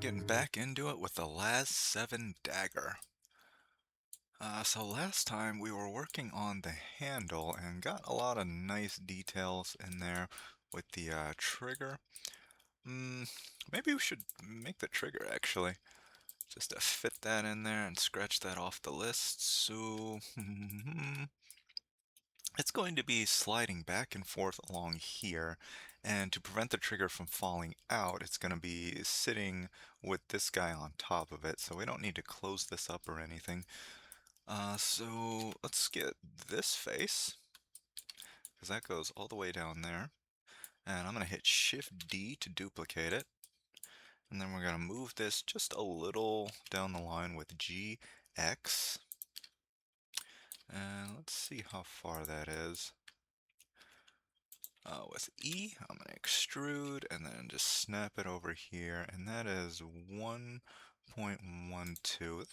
Getting back into it with the LAS-7 Dagger. So last time we were working on the handle and got a lot of nice details in there with the trigger. Mm, Maybe we should make the trigger actually, just to fit that in there and scratch that off the list. So it's going to be sliding back and forth along here, and to prevent the trigger from falling out, it's going to be sitting with this guy on top of it, so we don't need to close this up or anything. So let's get this face, because that goes all the way down there, and I'm going to hit Shift D to duplicate it, and then we're going to move this just a little down the line with GX, and let's see how far that is. With E, I'm going to extrude and then just snap it over here, and that is 1.12.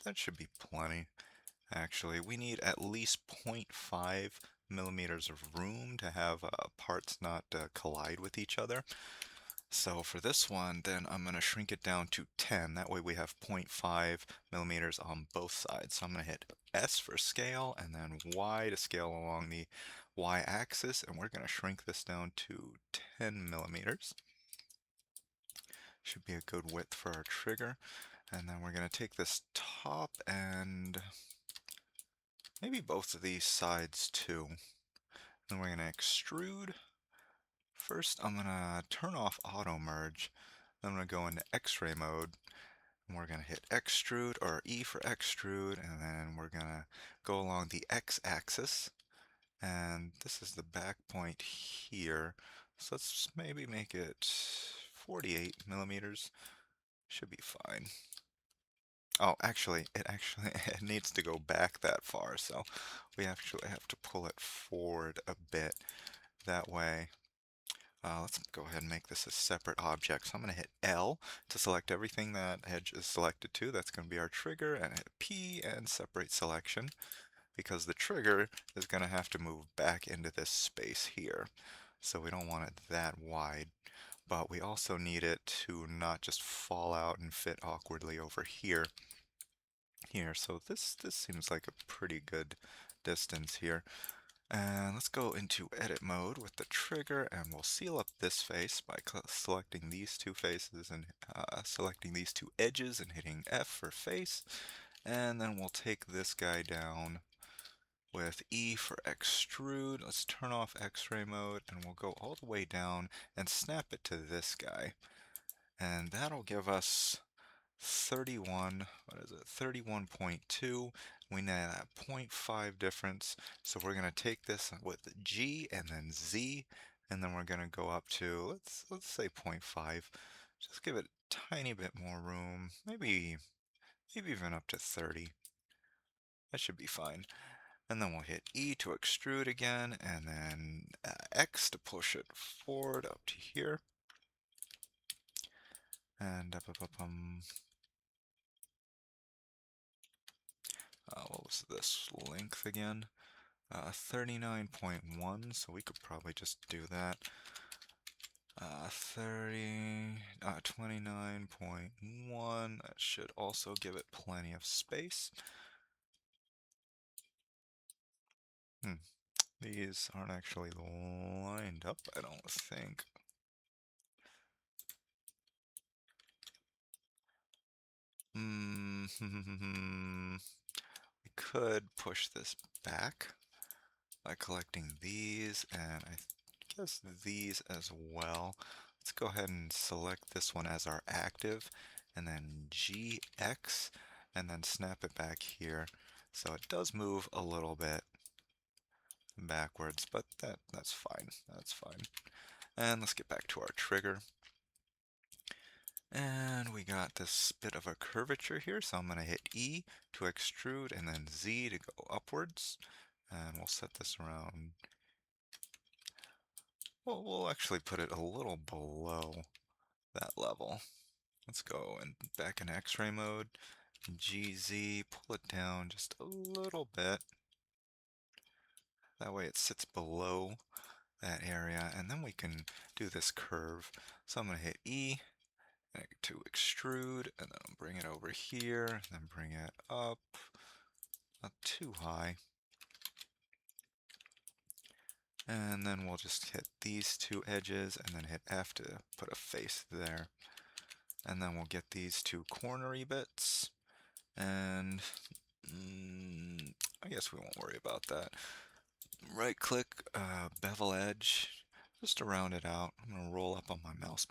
That should be plenty, actually. We need at least 0.5 millimeters of room to have parts not collide with each other. So for this one, then I'm going to shrink it down to 10. That way we have 0.5 millimeters on both sides. So I'm going to hit S for scale and then Y to scale along the Y axis. And we're going to shrink this down to 10 millimeters. Should be a good width for our trigger. And then we're going to take this top and maybe both of these sides too. Then we're going to extrude. First, I'm going to turn off auto merge. Then I'm going to go into X-ray mode. And we're going to hit extrude or E for extrude, and then we're going to go along the x-axis, and this is the back point here. So let's maybe make it 48 millimeters. Should be fine. Oh, actually, it needs to go back that far, so we actually have to pull it forward a bit. That way, let's go ahead and make this a separate object. So I'm going to hit L to select everything that edge is selected to. That's going to be our trigger, and hit P and separate selection, because the trigger is going to have to move back into this space here. So we don't want it that wide, but we also need it to not just fall out and fit awkwardly over here. So this seems like a pretty good distance here. And let's go into edit mode with the trigger, and we'll seal up this face by selecting these two faces and selecting these two edges and hitting F for face. And then we'll take this guy down with E for extrude. Let's turn off X-ray mode, and we'll go all the way down and snap it to this guy. And that'll give us 31, what is it, 31.2. We need that 0.5 difference. So we're going to take this with G and then Z, and then we're going to go up to, let's say 0.5. Just give it a tiny bit more room, maybe even up to 30. That should be fine. And then we'll hit E to extrude again, and then X to push it forward up to here. And what was this length again? 39.1, so we could probably just do that. 29.1, that should also give it plenty of space. These aren't actually lined up, I don't think. We could push this back by collecting these, and I guess these as well. Let's go ahead and select this one as our active, and then GX, and then snap it back here. So it does move a little bit backwards, but that's fine. That's fine. And let's get back to our trigger. And we got this bit of a curvature here, so I'm going to hit E to extrude and then Z to go upwards. And we'll set this around. Well, we'll actually put it a little below that level. Let's go and back in X-ray mode. GZ, pull it down just a little bit. That way it sits below that area, and then we can do this curve. So I'm going to hit E to extrude, and then bring it over here, and then bring it up, not too high. And then we'll just hit these two edges and then hit F to put a face there. And then we'll get these two cornery bits. And I guess we won't worry about that. Right click, bevel edge, just to round it out. I'm gonna roll up on my mouse,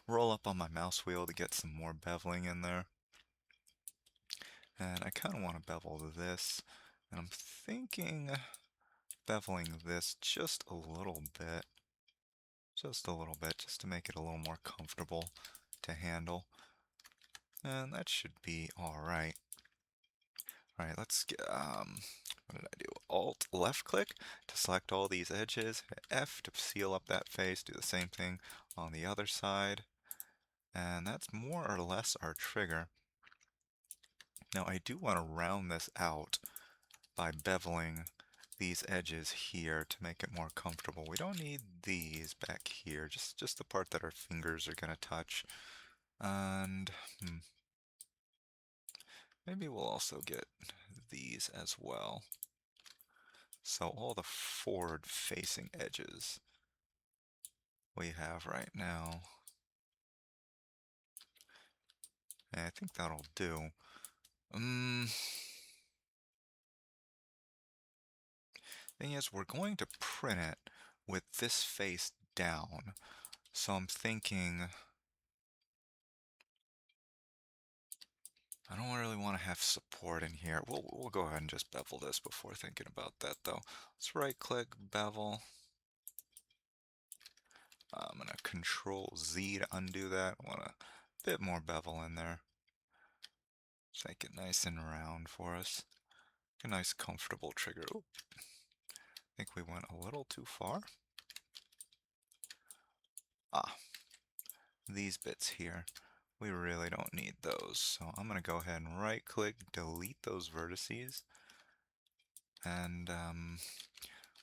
roll up on my mouse wheel to get some more beveling in there. And I kind of want to bevel this, and I'm thinking beveling this just a little bit, just to make it a little more comfortable to handle. And that should be all right. All right, let's get, what did I do? Alt left click to select all these edges, hit F to seal up that face, do the same thing on the other side. And that's more or less our trigger. Now I do want to round this out by beveling these edges here to make it more comfortable. We don't need these back here, just the part that our fingers are going to touch. And maybe we'll also get these as well. So all the forward-facing edges we have right now. And I think that'll do. Thing is, we're going to print it with this face down. So I'm thinking I don't really want to have support in here. We'll go ahead and just bevel this before thinking about that though. Let's right click, bevel. I'm gonna Control Z to undo that. I want a bit more bevel in there. Just make it nice and round for us. A nice comfortable trigger. Oop. I think we went a little too far. These bits here. We really don't need those. So I'm gonna go ahead and right click, delete those vertices. And I'm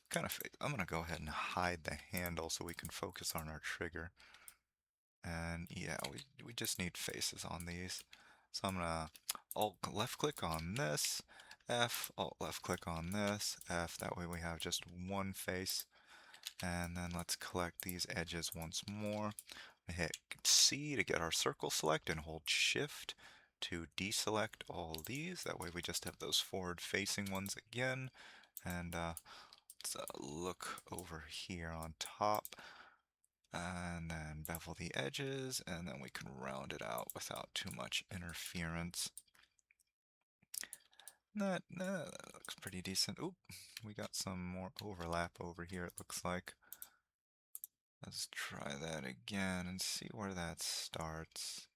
gonna go ahead and hide the handle so we can focus on our trigger. And yeah, we just need faces on these. So I'm gonna Alt left click on this, F, Alt left click on this, F, that way we have just one face. And then let's collect these edges once more. Hit C to get our circle select and hold Shift to deselect all these. That way we just have those forward facing ones again. And let's look over here on top and then bevel the edges, and then we can round it out without too much interference. That looks pretty decent. Oop, we got some more overlap over here, it looks like. Let's try that again and see where that starts.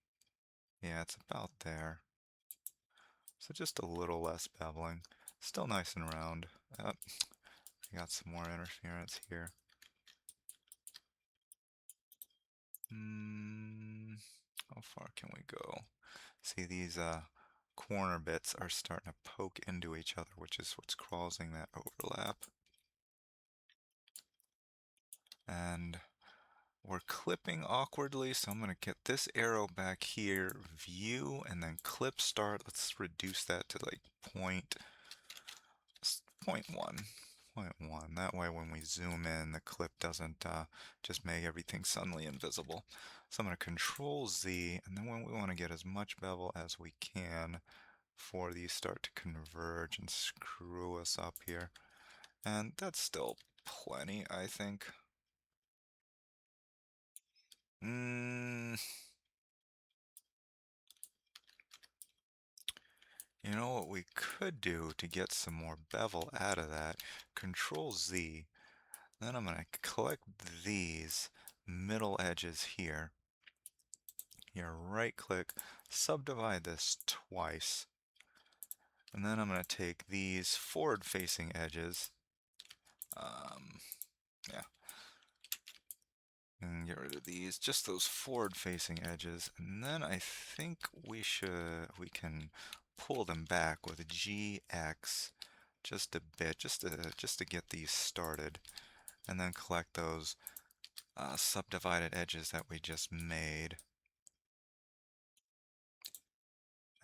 Yeah, it's about there. So just a little less beveling. Still nice and round. We got some more interference here. How far can we go? See, these corner bits are starting to poke into each other, which is what's causing that overlap. And we're clipping awkwardly, so I'm going to get this arrow back here, view, and then clip start. Let's reduce that to like point 0.1. That way when we zoom in, the clip doesn't just make everything suddenly invisible. So I'm going to Control Z, and then when we want to get as much bevel as we can before these start to converge and screw us up here. And that's still plenty, I think. You know what we could do to get some more bevel out of that? Control Z. Then I'm going to collect these middle edges here. Here, right click, subdivide this twice. And then I'm going to take these forward facing edges. Yeah. And get rid of these, just those forward facing edges. And then I think we can pull them back with GX just a bit, just to get these started. And then collect those subdivided edges that we just made.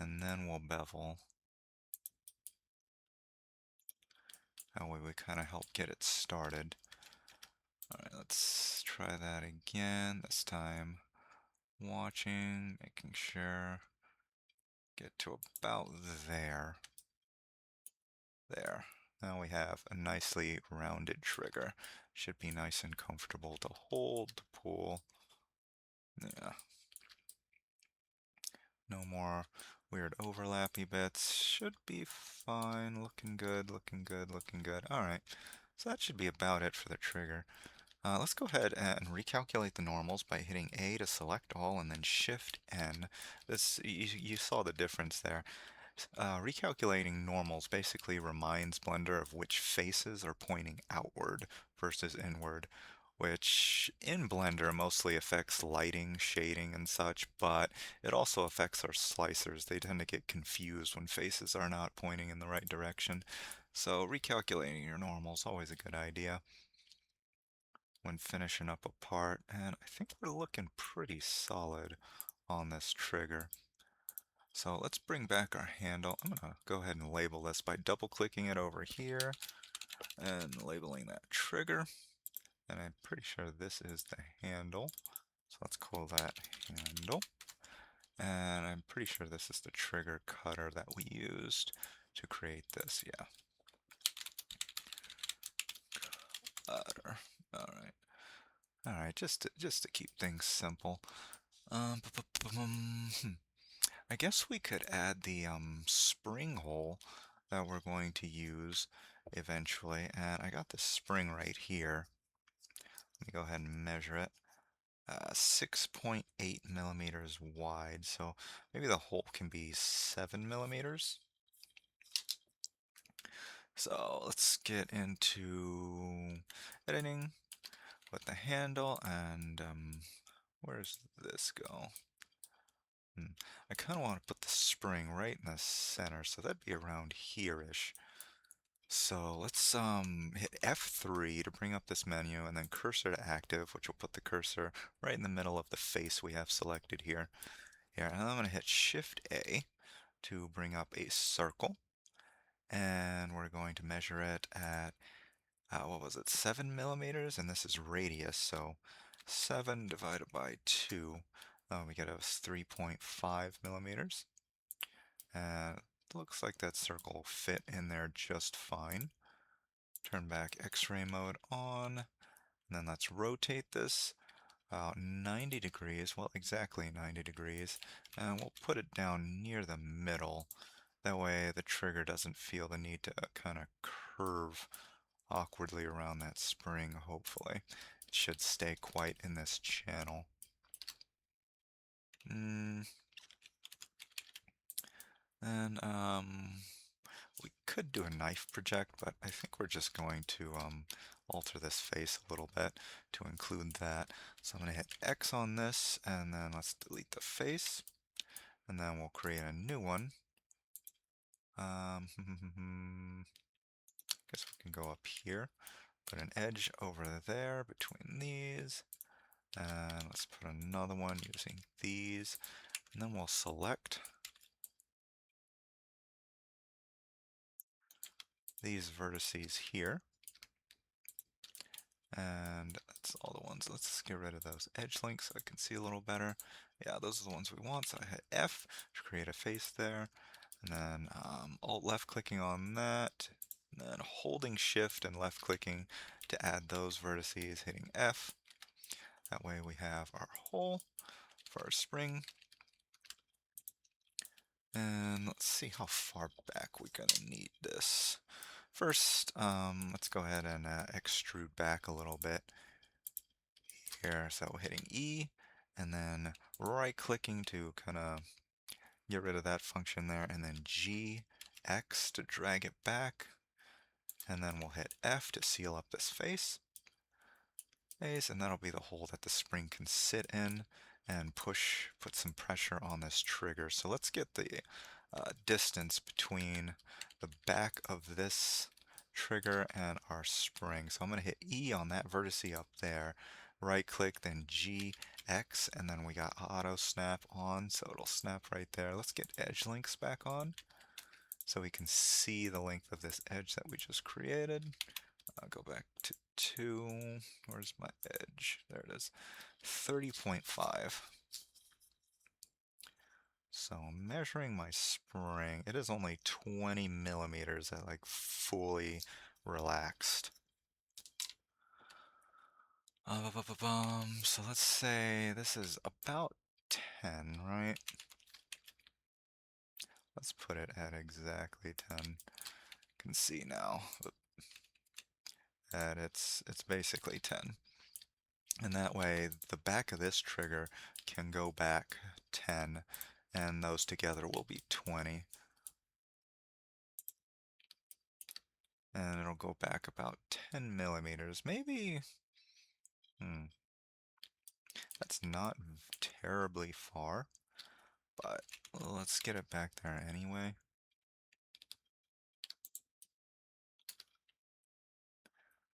and then we'll bevel. That way we kind of help get it started. Alright, let's try that again. This time watching, making sure. Get to about there. There. Now we have a nicely rounded trigger. Should be nice and comfortable to hold, to pull. Yeah. No more weird overlappy bits. Should be fine. Looking good, looking good, looking good. Alright. So that should be about it for the trigger. Let's go ahead and recalculate the normals by hitting A to select all and then Shift N. You saw the difference there. Recalculating normals basically reminds Blender of which faces are pointing outward versus inward, which in Blender mostly affects lighting, shading, and such, but it also affects our slicers. They tend to get confused when faces are not pointing in the right direction. So recalculating your normals is always a good idea when finishing up a part, and I think we're looking pretty solid on this trigger. So let's bring back our handle. I'm going to go ahead and label this by double clicking it over here and labeling that trigger. And I'm pretty sure this is the handle. So let's call that handle. And I'm pretty sure this is the trigger cutter that we used to create this. Yeah. Cutter. All right. All right. Just to keep things simple. I guess we could add the spring hole that we're going to use eventually. And I got this spring right here. Let me go ahead and measure it. 6.8 millimeters wide, so maybe the hole can be 7 millimeters. So let's get into editing with the handle, and where's this go? I kind of want to put the spring right in the center, so that'd be around here-ish. So let's hit F3 to bring up this menu, and then cursor to active, which will put the cursor right in the middle of the face we have selected here. Here, and I'm going to hit Shift A to bring up a circle, and we're going to measure it at, what was it, 7 millimeters, and this is radius, so 7 divided by 2, we get us 3.5 millimeters, and it looks like that circle will fit in there just fine. Turn back X-ray mode on, and then let's rotate this about 90 degrees, well, exactly 90 degrees, and we'll put it down near the middle. That way the trigger doesn't feel the need to kind of curve awkwardly around that spring, hopefully. It should stay quite in this channel. And we could do a knife project, but I think we're just going to alter this face a little bit to include that. So I'm going to hit X on this, and then let's delete the face, and then we'll create a new one. I guess we can go up here, put an edge over there between these, and let's put another one using these, and then we'll select these vertices here. And that's all the ones. Let's get rid of those edge links so I can see a little better. Yeah, those are the ones we want. So I hit F to create a face there. And then Alt left clicking on that. And then holding Shift and left clicking to add those vertices, hitting F. That way we have our hole for our spring. And let's see how far back we're going to need this. First, let's go ahead and extrude back a little bit here. So hitting E and then right clicking to kind of get rid of that function there, and then G, X to drag it back, and then we'll hit F to seal up this face, and that'll be the hole that the spring can sit in and put some pressure on this trigger. So let's get the distance between the back of this trigger and our spring. So I'm going to hit E on that vertice up there. right click, then G, X, and then we got auto snap on, so it'll snap right there. Let's get edge links back on so we can see the length of this edge that we just created. I'll go back to 2. Where's my edge? There it is. 30.5. So measuring my spring, it is only 20 millimeters at like fully relaxed. So let's say this is about 10, right? Let's put it at exactly 10. You can see now that it's basically 10. And that way the back of this trigger can go back 10 and those together will be 20. And it'll go back about 10 millimeters. Maybe, that's not terribly far, but let's get it back there anyway.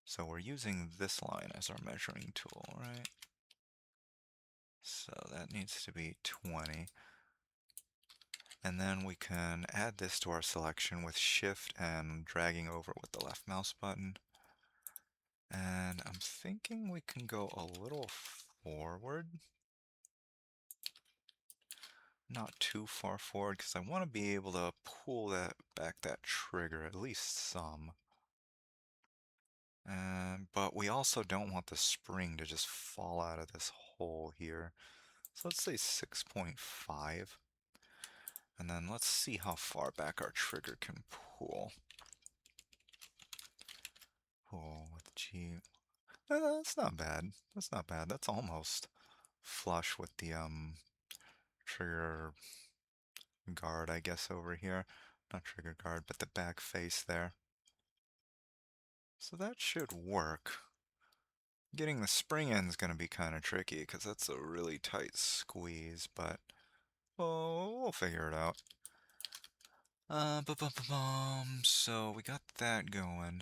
So we're using this line as our measuring tool, right? So that needs to be 20. And then we can add this to our selection with Shift and dragging over with the left mouse button. And I'm thinking we can go a little forward. Not too far forward because I want to be able to pull that trigger at least some. But we also don't want the spring to just fall out of this hole here. So let's say 6.5. And then let's see how far back our trigger can pull. Pull with G. That's not bad. That's not bad. That's almost flush with the trigger guard, I guess, over here. Not trigger guard, but the back face there. So that should work. Getting the spring in is going to be kind of tricky because that's a really tight squeeze, but we'll figure it out. So we got that going.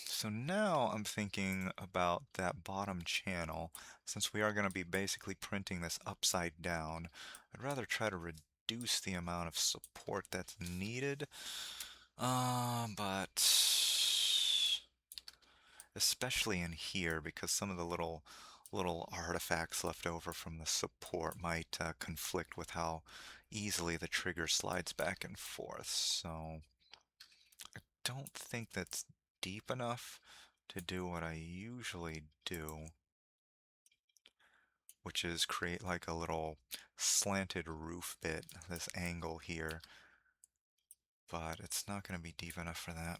So now I'm thinking about that bottom channel. Since we are going to be basically printing this upside down, I'd rather try to reduce the amount of support that's needed. But especially in here, because some of the little artifacts left over from the support might conflict with how easily the trigger slides back and forth. So don't think that's deep enough to do what I usually do, which is create like a little slanted roof bit, this angle here, but it's not going to be deep enough for that.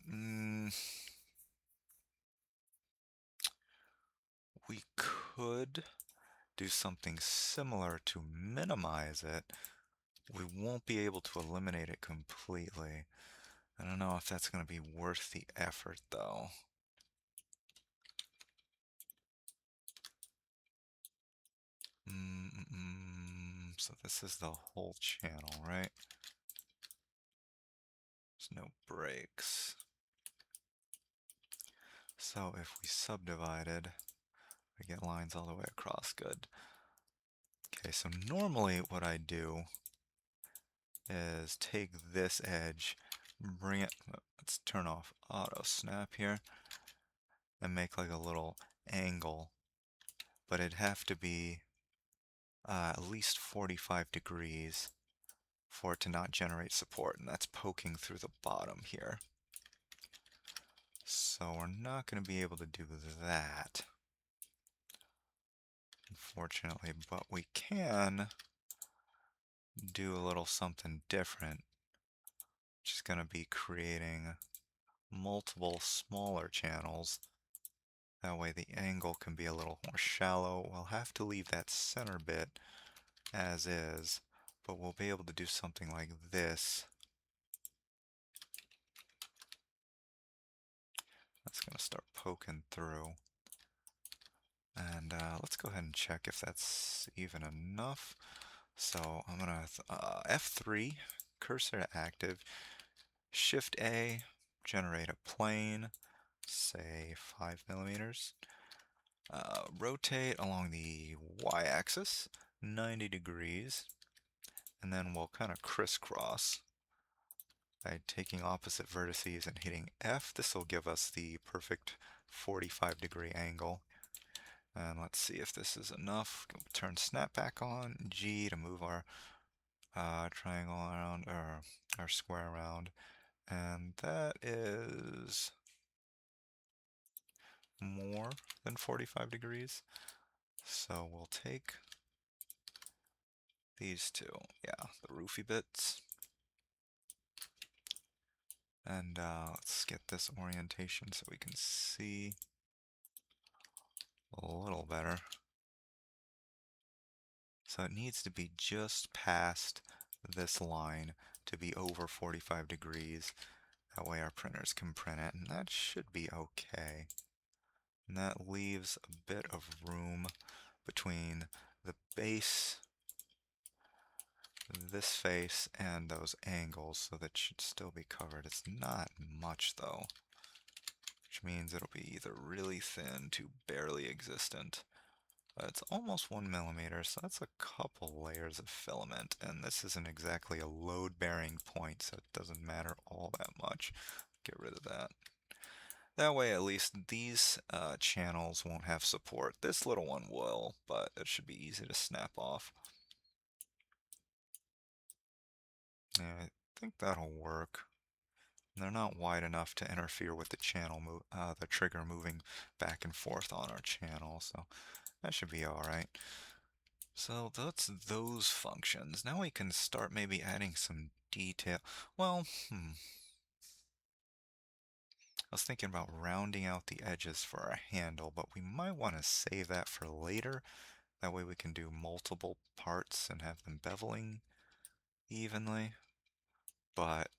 We could do something similar to minimize it. We won't be able to eliminate it completely. I don't know if that's going to be worth the effort though. So this is the whole channel, right? There's no breaks. So if we subdivided, we get lines all the way across, good. Okay, so normally what I do is take this edge, bring it, let's turn off auto snap here, and make like a little angle, but it'd have to be at least 45 degrees for it to not generate support, and that's poking through the bottom here. So we're not going to be able to do that, unfortunately, but we can do a little something different, which is going to be creating multiple smaller channels. That way the angle can be a little more shallow. We'll have to leave that center bit as is, but we'll be able to do something like this. That's going to start poking through. And let's go ahead and check if that's even enough. So I'm going to F3, cursor to active, Shift A, generate a plane, say 5 millimeters. Rotate along the y-axis 90 degrees, and then we'll kind of crisscross by taking opposite vertices and hitting F. This will give us the perfect 45-degree angle. And let's see if this is enough. Turn snap back on, G to move our triangle around, or our square around. And that is more than 45 degrees. So we'll take these two, yeah, the roofy bits. And let's get this orientation so we can see a little better. So it needs to be just past this line to be over 45 degrees. That way our printers can print it, and that should be okay. And that leaves a bit of room between the base, this face, and those angles, so that should still be covered. It's not much though, which means it'll be either really thin to barely existent. It's almost 1 millimeter, so that's a couple layers of filament, and this isn't exactly a load-bearing point, so it doesn't matter all that much. Get rid of that. That way, at least these channels won't have support. This little one will, but it should be easy to snap off. Yeah, I think that'll work. They're not wide enough to interfere with the the trigger moving back and forth on our channel, so that should be all right. So that's those functions. Now we can start maybe adding some detail. Well, I was thinking about rounding out the edges for our handle, but we might want to save that for later. That way we can do multiple parts and have them beveling evenly. But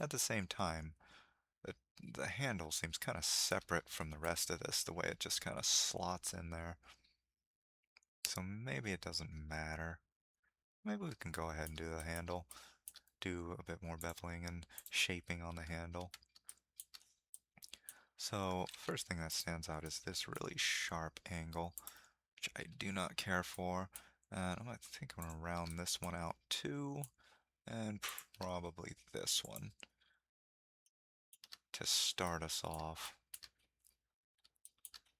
at the same time, the handle seems kind of separate from the rest of this, the way it just kind of slots in there. So maybe it doesn't matter. Maybe we can go ahead and do the handle, do a bit more beveling and shaping on the handle. So first thing that stands out is this really sharp angle, which I do not care for. And I think I'm going to round this one out too, and probably this one to start us off.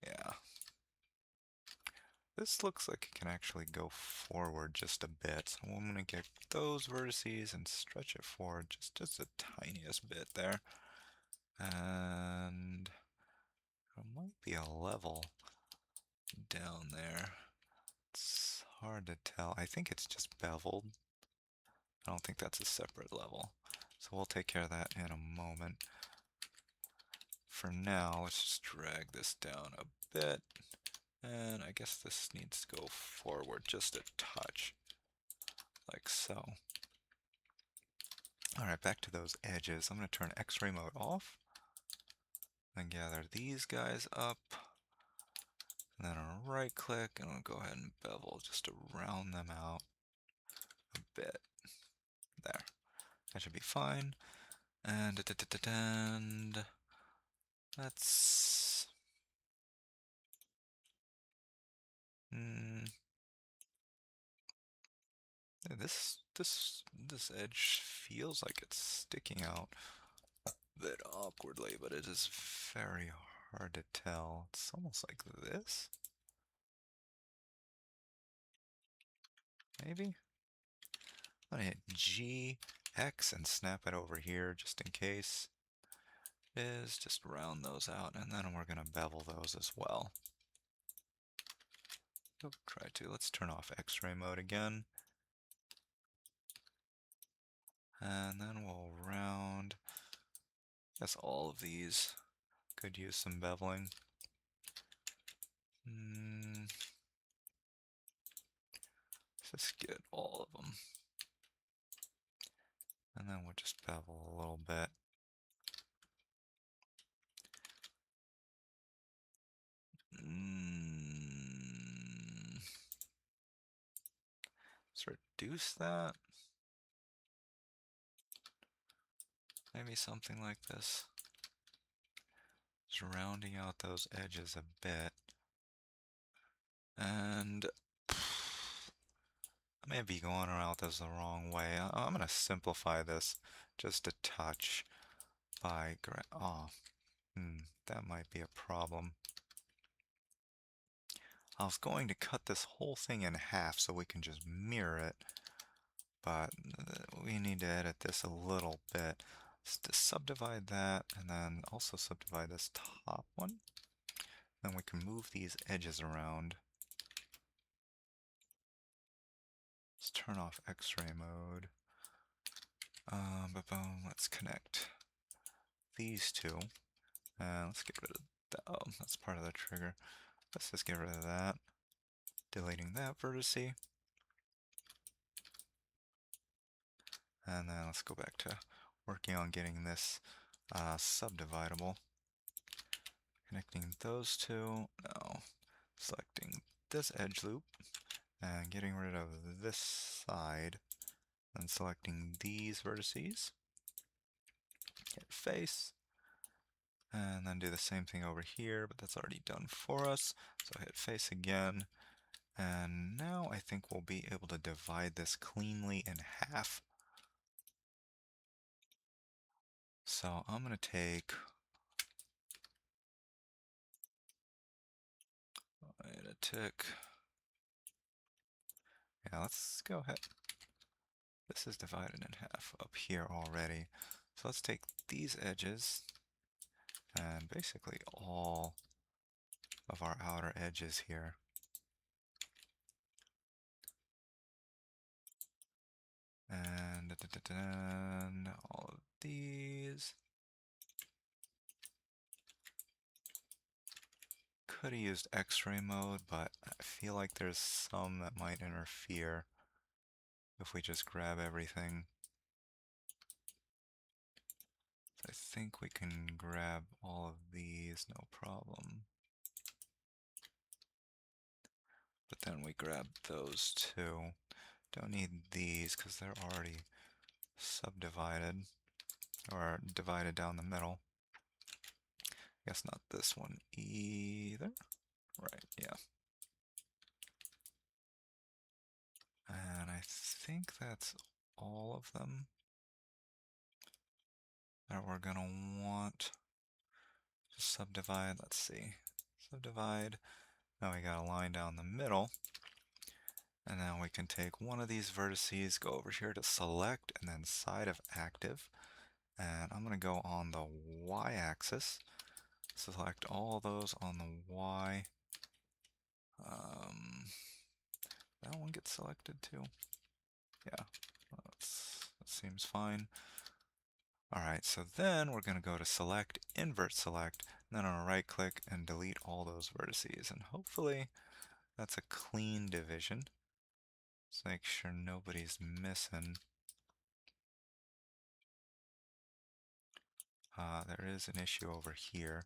Yeah. This looks like it can actually go forward just a bit. So I'm going to get those vertices and stretch it forward just the tiniest bit there. And there might be a level down there. It's hard to tell. I think it's just beveled. I don't think that's a separate level. So we'll take care of that in a moment. For now, let's just drag this down a bit. And I guess this needs to go forward just a touch, like so. Alright, back to those edges. I'm going to turn X-ray mode off. Then gather these guys up. And then I'll right click and I'll go ahead and bevel just to round them out a bit. There. That should be fine. And let's this edge feels like it's sticking out a bit awkwardly, but it is very hard to tell. It's almost like this. Maybe? I'm gonna hit G, X, and snap it over here just in case. Is just round those out, and then we're gonna bevel those as well. Let's turn off X-ray mode again. And then we'll round. I guess all of these could use some beveling. Let's just get all of them. And then we'll just bevel a little bit. Let's reduce that. Maybe something like this. Just rounding out those edges a bit. And I may be going around this the wrong way. I'm going to simplify this just a touch by that might be a problem. I was going to cut this whole thing in half so we can just mirror it, but we need to edit this a little bit. Let's subdivide that and then also subdivide this top one. Then we can move these edges around. Let's turn off X-ray mode. Boom, let's connect these two. And let's get rid of that. Oh, that's part of the trigger. Let's just get rid of that. Deleting that vertice. And then let's go back to working on getting this subdividable. Connecting those two. Now, selecting this edge loop and getting rid of this side. Then selecting these vertices. Hit face. And then do the same thing over here, but that's already done for us. So hit face again. And now I think we'll be able to divide this cleanly in half. So I'm going to take, wait a tick. Yeah, let's go ahead. This is divided in half up here already. So let's take these edges and basically all of our outer edges here. And all of these. Could have used X-ray mode, but I feel like there's some that might interfere if we just grab everything. So I think we can grab all of these, no problem. But then we grab those too. Don't need these because they're already subdivided or divided down the middle. Guess not this one either. Right, yeah. And I think that's all of them that we're gonna want to subdivide. Let's see. Subdivide. Now we got a line down the middle. And now we can take one of these vertices, go over here to select, and then side of active. And I'm going to go on the y-axis. Select all those on the y. That one gets selected too. Yeah, that seems fine. Alright, so then we're going to go to select, invert select, and then on a right click and delete all those vertices. And hopefully that's a clean division. Let's make sure nobody's missing. There is an issue over here.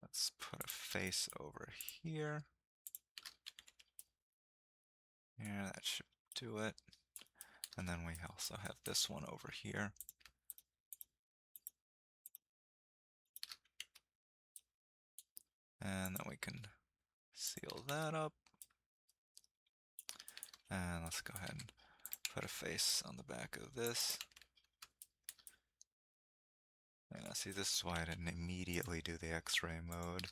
Let's put a face over here. Yeah, that should do it. And then we also have this one over here. And then we can seal that up. And let's go ahead and put a face on the back of this. Yeah, see, this is why I didn't immediately do the X-ray mode.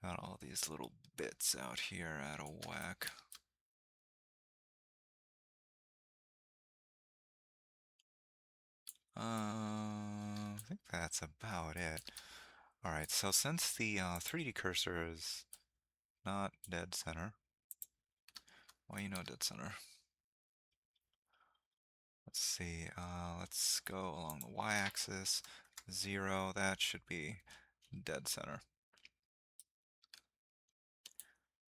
Got all these little bits out here out of whack. I think that's about it. Alright, so since the 3D cursor is not dead center, well, you know dead center. Let's see, let's go along the y-axis, 0, that should be dead center.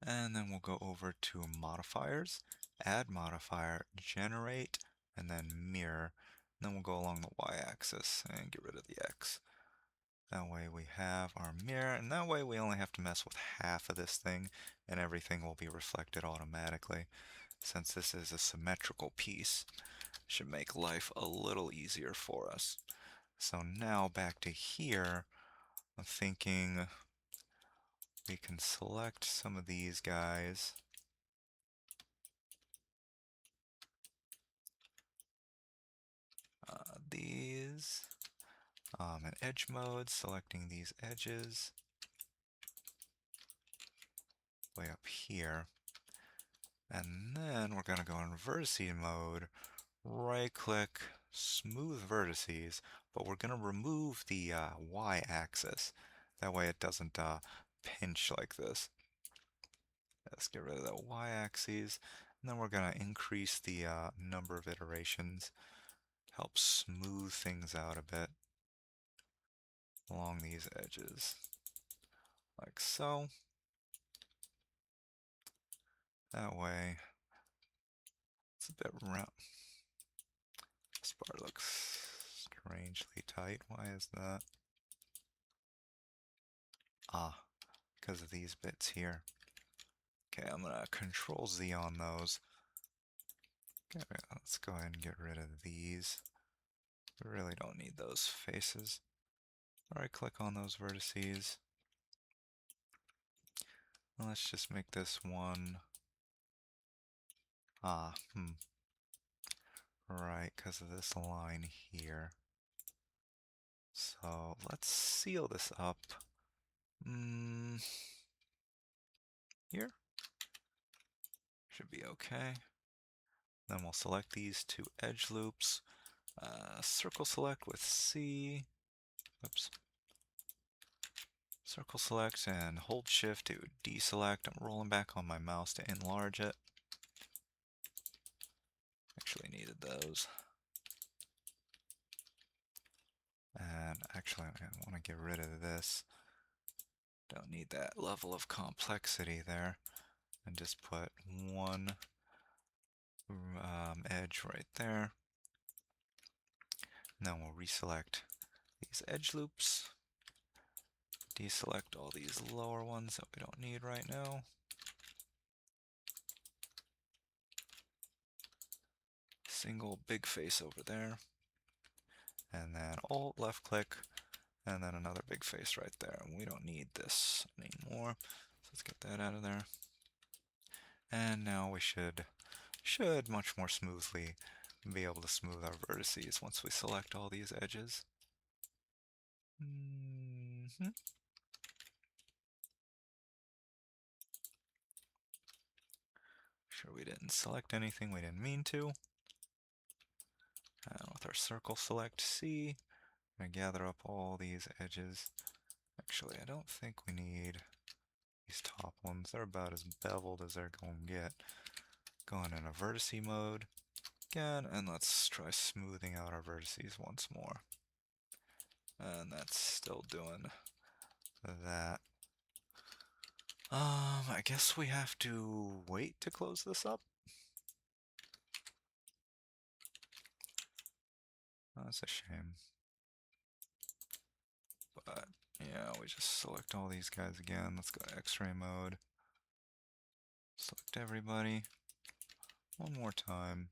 And then we'll go over to modifiers, add modifier, generate, and then mirror. And then we'll go along the y-axis and get rid of the x. That way we have our mirror, and that way we only have to mess with half of this thing, and everything will be reflected automatically. Since this is a symmetrical piece, it should make life a little easier for us. So now back to here, I'm thinking we can select some of these guys. These. In edge mode, selecting these edges. Way up here. And then we're going to go in vertice mode, right-click, smooth vertices, but we're going to remove the y-axis. That way it doesn't pinch like this. Let's get rid of the y-axis, and then we're going to increase the number of iterations, help smooth things out a bit along these edges, like so. That way, it's a bit round. This part looks strangely tight. Why is that? Ah, because of these bits here. Okay, I'm gonna Control Z on those. Okay, let's go ahead and get rid of these. We really don't need those faces. Right click on those vertices. And let's just make this one. Right, because of this line here. So let's seal this up. Here. Should be okay. Then we'll select these two edge loops. Circle select with C. Oops. Circle select and hold shift to deselect. I'm rolling back on my mouse to enlarge it. Actually needed those. And actually I want to get rid of this. Don't need that level of complexity there. And just put one edge right there. And then we'll reselect these edge loops. Deselect all these lower ones that we don't need right now. Single big face over there. And then Alt left click. And then another big face right there. And we don't need this anymore. So let's get that out of there. And now we should much more smoothly be able to smooth our vertices once we select all these edges. Sure we didn't select anything we didn't mean to. And with our circle select C, I'm going to gather up all these edges. Actually, I don't think we need these top ones. They're about as beveled as they're going to get. Going in a vertice mode again, and let's try smoothing out our vertices once more. And that's still doing that. I guess we have to wait to close this up. Oh, that's a shame. But yeah, we just select all these guys again. Let's go to X-ray mode. Select everybody one more time.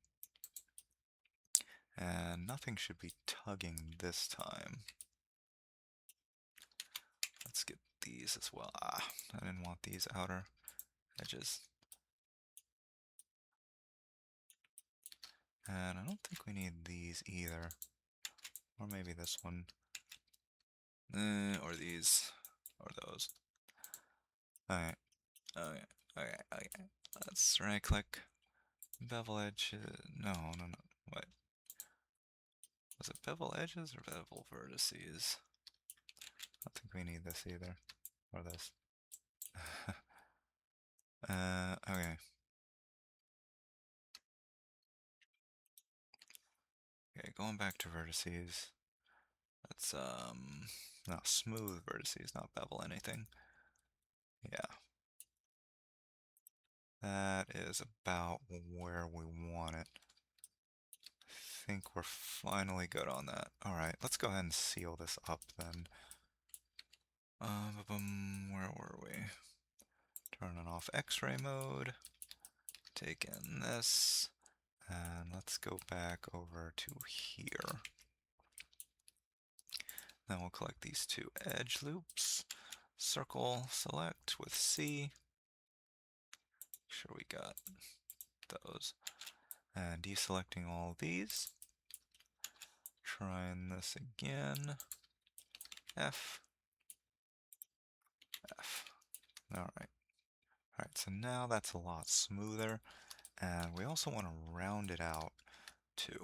And nothing should be tugging this time. Let's get these as well. I didn't want these outer edges. And I don't think we need these either. Or maybe this one. Or these. Or those. Okay. Okay. Let's right click. Bevel edge. No. What? Was it bevel edges or bevel vertices? I don't think we need this either. Or this. Okay. Okay, going back to vertices. Let's, no, smooth vertices, not bevel anything. Yeah. That is about where we want it. I think we're finally good on that. Alright, let's go ahead and seal this up then. Where were we? Turning off X-ray mode. Take in this. And let's go back over to here. Then we'll collect these two edge loops. circle select with C. Make sure we got those. And deselecting all these. Trying this again. F. F. Alright. Alright, so now that's a lot smoother. And we also want to round it out too.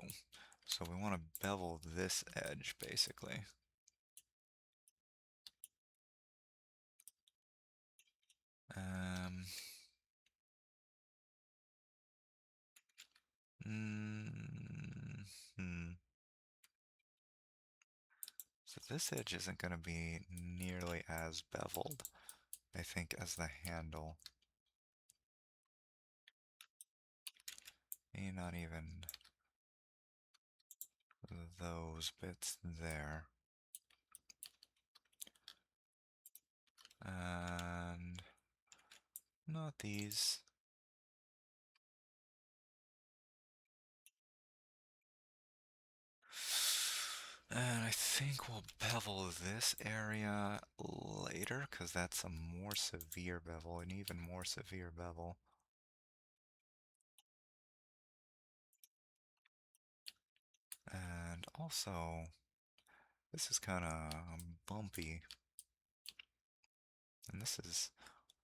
So we want to bevel this edge basically. Um, So this edge isn't going to be nearly as beveled, I think, as the handle. Maybe not even those bits there. And not these. And I think we'll bevel this area later, because that's a more severe bevel, an even more severe bevel. And also, this is kind of bumpy. And this is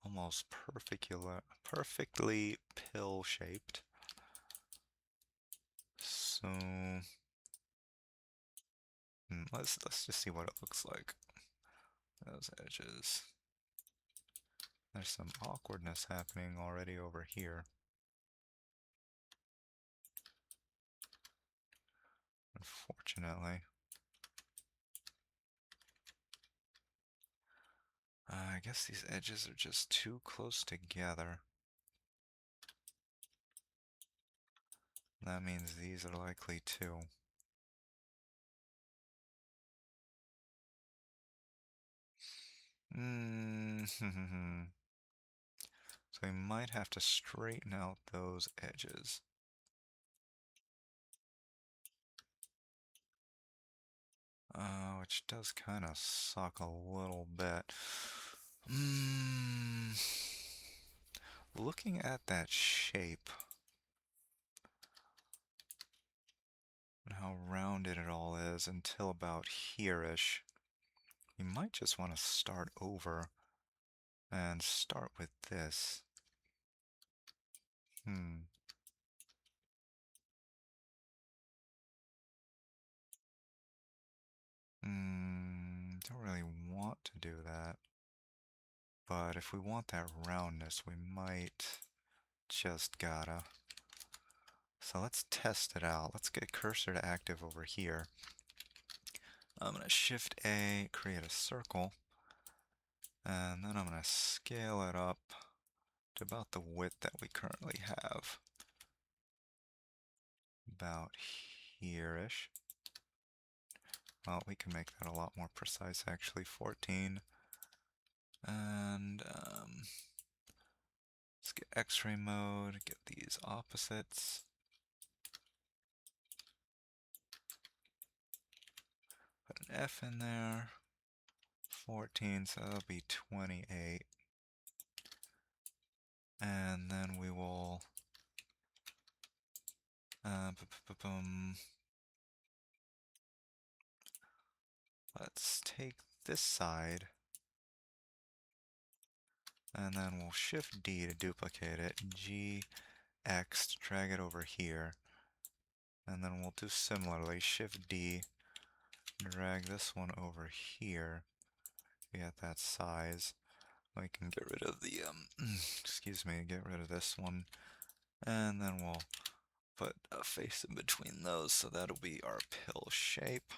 almost perfectly pill-shaped. So let's just see what it looks like. Those edges. There's some awkwardness happening already over here. Unfortunately. I guess these edges are just too close together. That means these are likely too. So we might have to straighten out those edges. Which does kind of suck a little bit. Looking at that shape and how rounded it all is until about here-ish, you might just want to start over and start with this. Don't really want to do that. But if we want that roundness, we might just gotta. So let's test it out. Let's get cursor to active over here. I'm gonna Shift A, create a circle, and then I'm gonna scale it up to about the width that we currently have. About here-ish. Well, we can make that a lot more precise actually, 14. And let's get X-ray mode, get these opposites. Put an F in there. 14, so that'll be 28. And then we will let's take this side and then we'll Shift D to duplicate it, G, X to drag it over here, and then we'll do similarly, Shift D, drag this one over here, get that size. We can get rid of the, excuse me, get rid of this one, and then we'll put a face in between those, so that'll be our pill shape.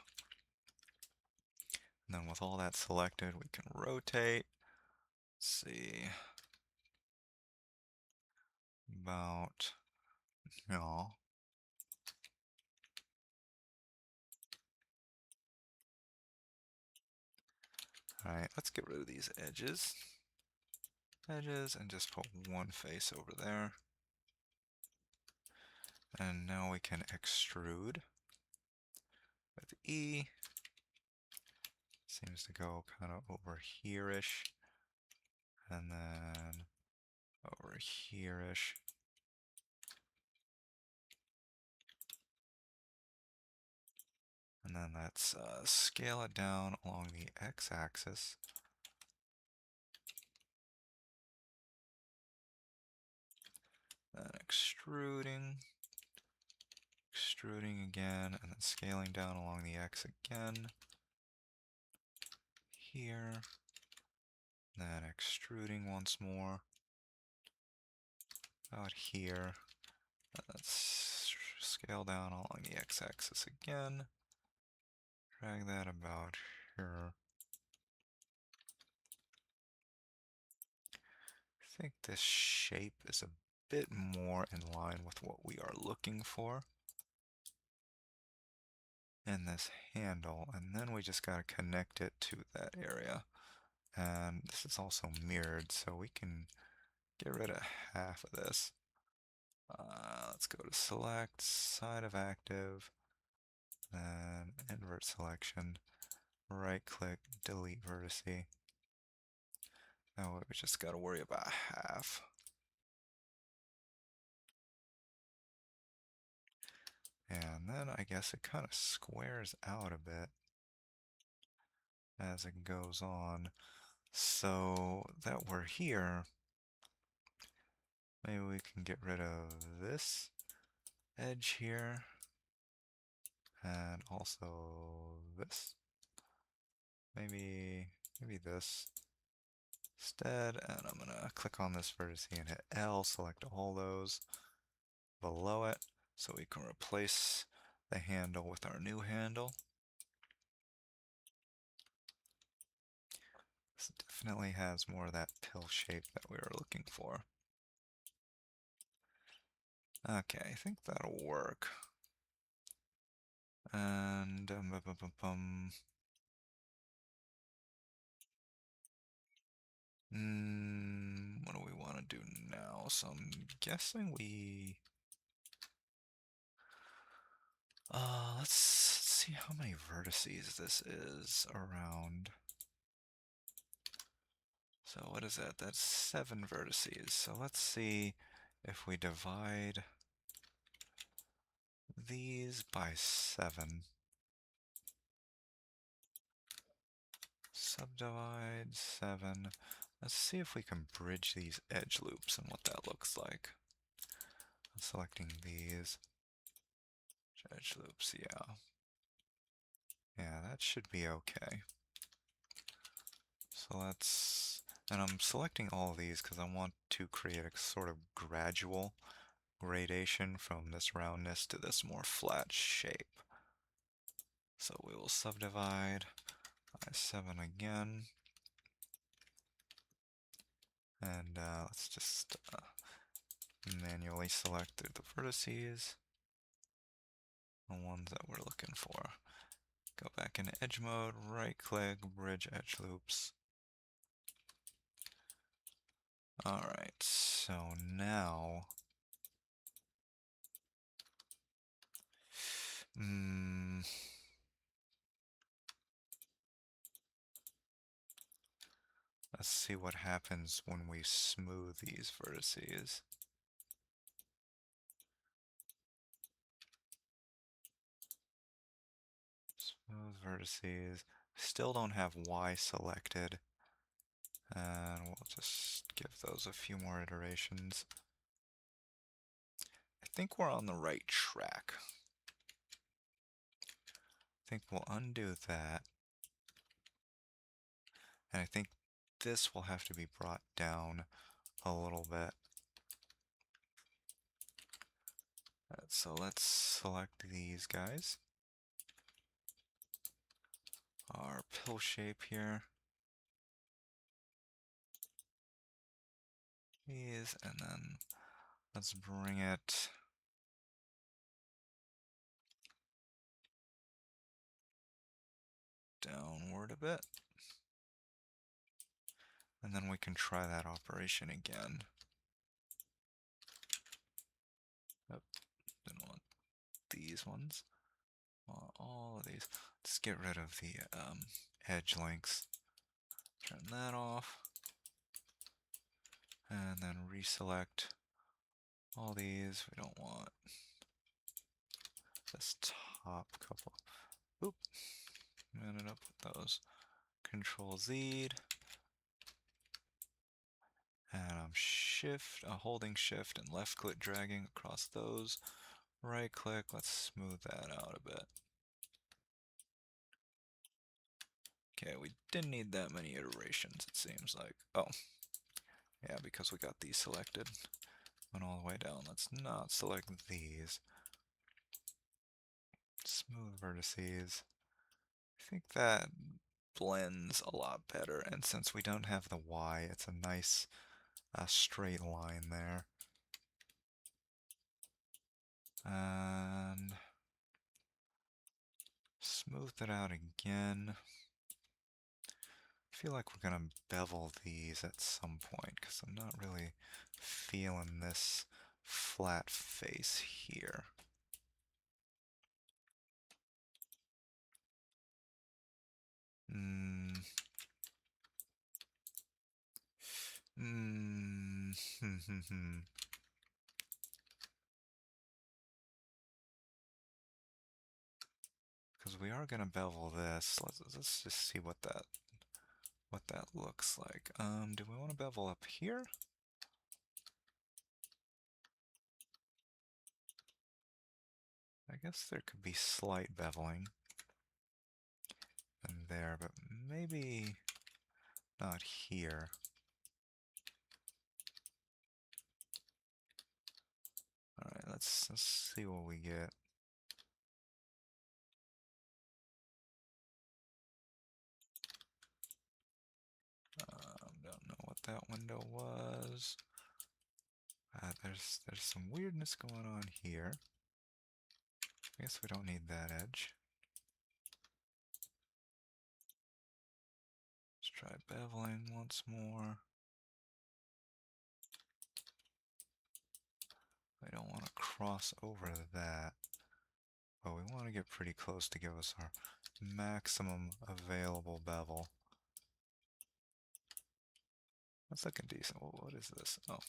And then with all that selected, we can rotate. Let's see. About, no. Alright, let's get rid of these edges. Edges, and just put one face over there. And now we can extrude with E. Seems to go kind of over here-ish. and then over here-ish. And then let's scale it down along the x-axis. Then extruding again, and then scaling down along the x again. Here. Then extruding once more. Out here. Let's scale down along the x-axis again. Drag that about here. I think this shape is a bit more in line with what we are looking for in this handle, and then we just got to connect it to that area. And this is also mirrored, so we can get rid of half of this. Let's go to select, side of active, then invert selection, right click, delete vertice. Now we just got to worry about half. And then I guess it kind of squares out a bit as it goes on. So that we're here, maybe we can get rid of this edge here, and also this. Maybe this instead, and I'm gonna click on this vertex and hit L, select all those below it, so we can replace the handle with our new handle. This definitely has more of that pill shape that we were looking for. Okay, I think that'll work. And what do we want to do now? So I'm guessing we let's see how many vertices this is around. So what is that? That's 7 vertices. So let's see if we divide these by 7. Subdivide 7. Let's see if we can bridge these edge loops and what that looks like. I'm selecting these edge loops, yeah. Yeah, that should be okay. So let's, and I'm selecting all of these because I want to create a sort of gradual gradation from this roundness to this more flat shape. So we will subdivide by 7 again. And let's just manually select through the vertices, the ones that we're looking for. Go back into edge mode, right click, bridge edge loops. Alright, so now let's see what happens when we smooth these vertices. Smooth vertices. Still don't have Y selected. And we'll just give those a few more iterations. I think we're on the right track. I think we'll undo that. And I think this will have to be brought down a little bit. So let's select these guys. Our pill shape here. These, and then let's bring it downward a bit. And then we can try that operation again. Oh, didn't want these ones. Want all of these. Let's get rid of the edge links. Turn that off. And then reselect all these. We don't want this top couple. Oop. Ended up with those. Control Z. And I'm holding shift and left click dragging across those. Right click, let's smooth that out a bit. Okay, we didn't need that many iterations, it seems like. Oh, yeah, because we got these selected. Went all the way down. Let's not select these. Smooth vertices. I think that blends a lot better, and since we don't have the Y, it's a nice straight line there. And smooth it out again. I feel like we're gonna bevel these at some point because I'm not really feeling this flat face here. Hmm. Hmm. Because we are gonna bevel this. Let's just see what that looks like. Do we want to bevel up here? I guess there could be slight beveling in there, but maybe not here. Alright, let's see what we get. Don't know what that window was. There's some weirdness going on here. I guess we don't need that edge. Let's try beveling once more. I don't want to cross over that, but we want to get pretty close to give us our maximum available bevel. That's looking decent. What is this? Oh.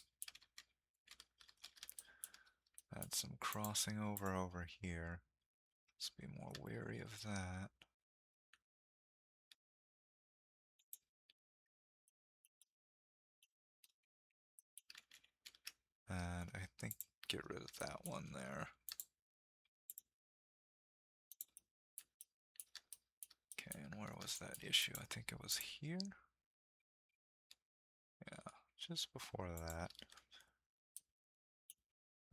Add some crossing over here. Let's be more wary of that. And I think get rid of that one there. Okay, and where was that issue? I think it was here. Yeah, just before that.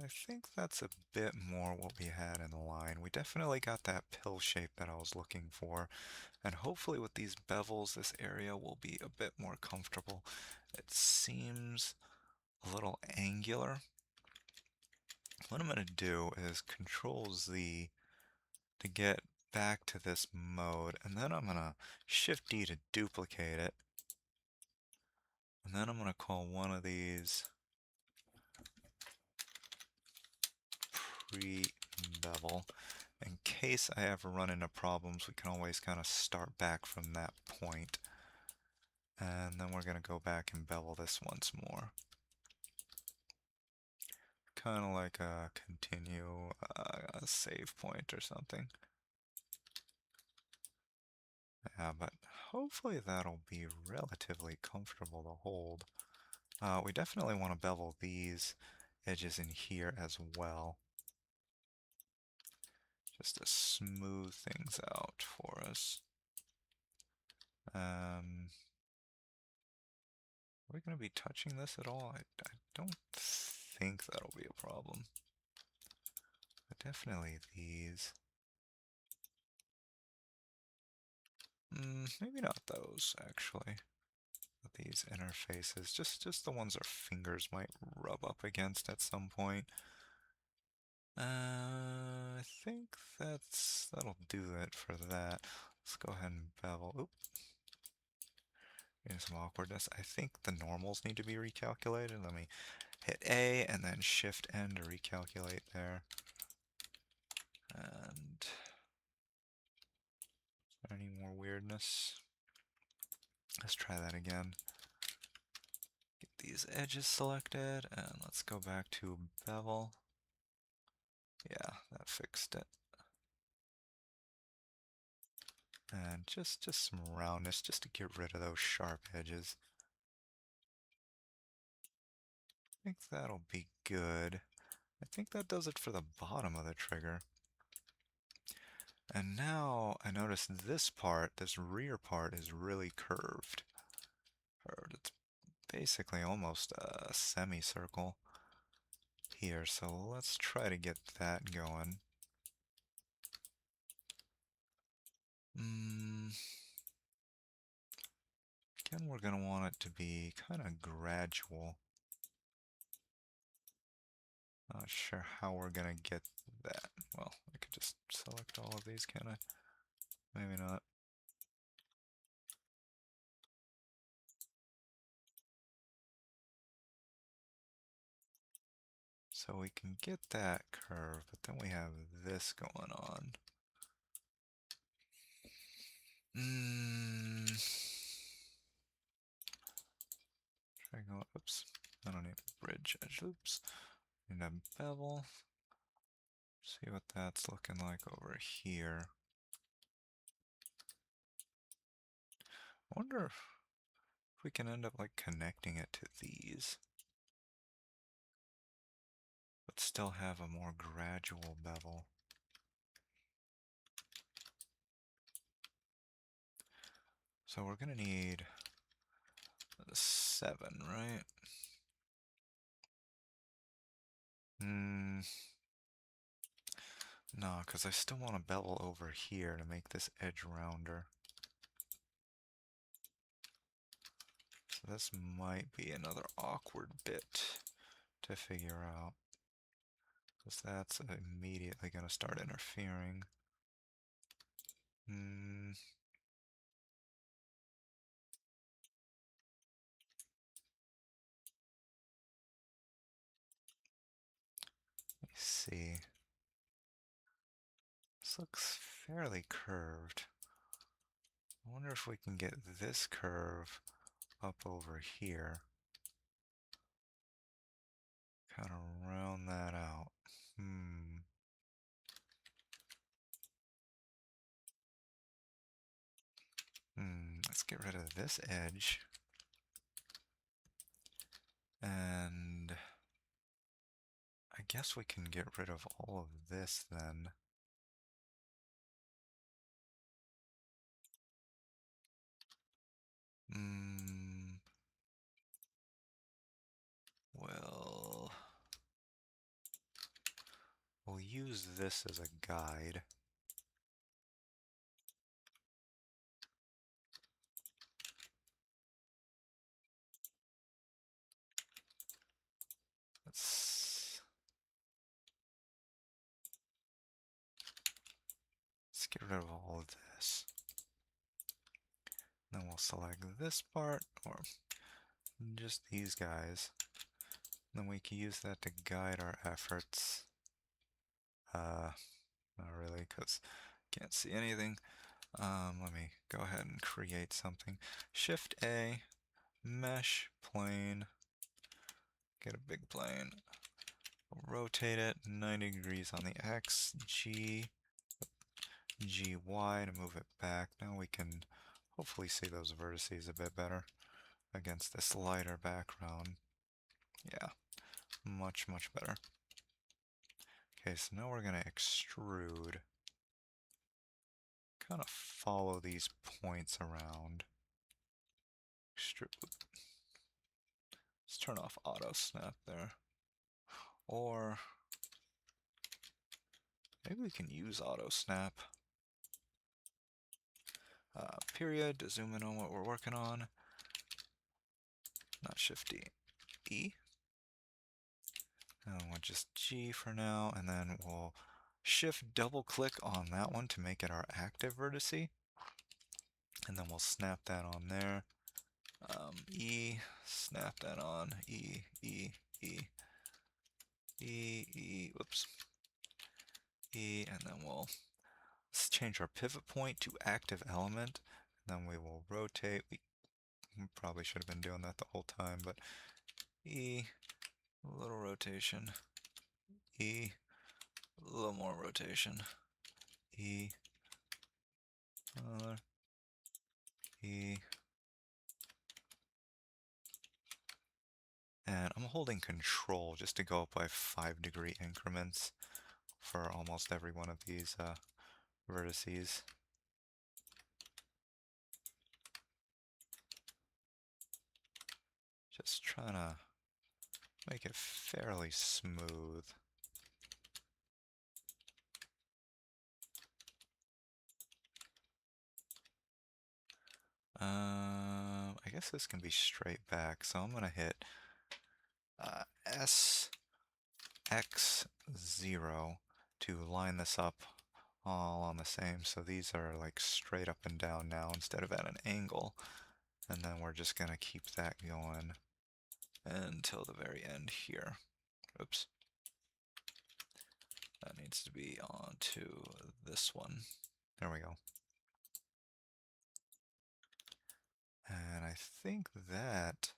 I think that's a bit more what we had in the line. We definitely got that pill shape that I was looking for. And hopefully with these bevels, this area will be a bit more comfortable. It seems a little angular. What I'm going to do is Control Z to get back to this mode, and then I'm going to Shift D to duplicate it. And then I'm going to call one of these pre-bevel. In case I ever run into problems, we can always kind of start back from that point. And then we're going to go back and bevel this once more. Kind of like a continue a save point or something. Yeah, but hopefully that'll be relatively comfortable to hold. We definitely want to bevel these edges in here as well, just to smooth things out for us. Are we going to be touching this at all? I don't think that'll be a problem. But definitely these. Maybe not those, actually. But these interfaces, just the ones our fingers might rub up against at some point. I think that'll do it for that. Let's go ahead and bevel. Oop. Getting some awkwardness. I think the normals need to be recalculated. Let me hit A and then Shift N to recalculate there. And any more weirdness? Let's try that again. Get these edges selected, and let's go back to bevel. Yeah, that fixed it. And just some roundness, just to get rid of those sharp edges. I think that'll be good. I think that does it for the bottom of the trigger. And now I notice this part, this rear part, is really curved. It's basically almost a semicircle here, so let's try to get that going. Again, we're going to want it to be kind of gradual. Not sure how we're going to get that. Well, I could just select all of these, can I? Maybe not. So we can get that curve, but then we have this going on. Try go, oops, I don't need a bridge edge, oops. Need a bevel. See what that's looking like over here. I wonder if we can end up like connecting it to these, but still have a more gradual bevel. So we're gonna need the 7, right? No, because I still want to bevel over here to make this edge rounder. So this might be another awkward bit to figure out, because that's immediately going to start interfering. Let me see. This looks fairly curved. I wonder if we can get this curve up over here. Kind of round that out. Let's get rid of this edge. And I guess we can get rid of all of this then. Well, we'll use this as a guide. Let's get rid of all of this. Then we'll select this part, or just these guys. Then we can use that to guide our efforts. Not really, because can't see anything. Let me go ahead and create something. Shift A, mesh plane. Get a big plane. Rotate it 90 degrees on the X, G, GY to move it back. Now we can hopefully see those vertices a bit better against this lighter background. Yeah, much, much better. Okay, so now we're going to extrude. Kind of follow these points around. Extrude. Let's turn off auto snap there. Or maybe we can use auto snap. Period to zoom in on what we're working on. Not Shift D, E. And we'll just G for now, and then we'll Shift double click on that one to make it our active vertice. And then we'll snap that on there. E, snap that on, E, E, E, E, E, whoops. E, and then we'll change our pivot point to active element. And then we will rotate. We probably should have been doing that the whole time, but E, a little rotation. E, a little more rotation. E, another. E. And I'm holding control just to go up by 5-degree increments for almost every one of these vertices. Just trying to make it fairly smooth. I guess this can be straight back, so I'm gonna hit SX0 to line this up all on the same. So these are like straight up and down now instead of at an angle. And then we're just gonna keep that going until the very end here. Oops. That needs to be onto this one. There we go. And I think that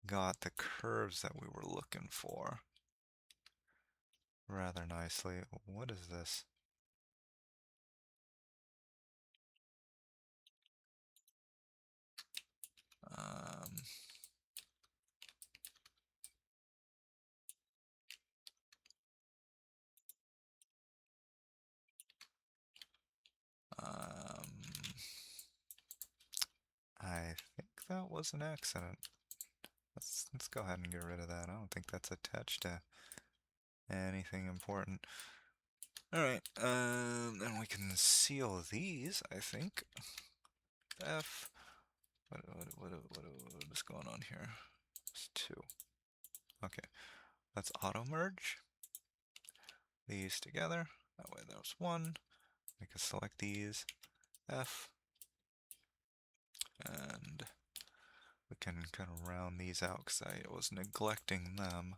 got the curves that we were looking for rather nicely. What is this? Um, um, I think that was an accident. Let's go ahead and get rid of that. I don't think that's attached to anything important. Alright, then we can seal these, I think. F. What is going on here? It's 2. Okay, let's auto merge these together. That way there's 1. We can select these, F, and we can kind of round these out because I was neglecting them.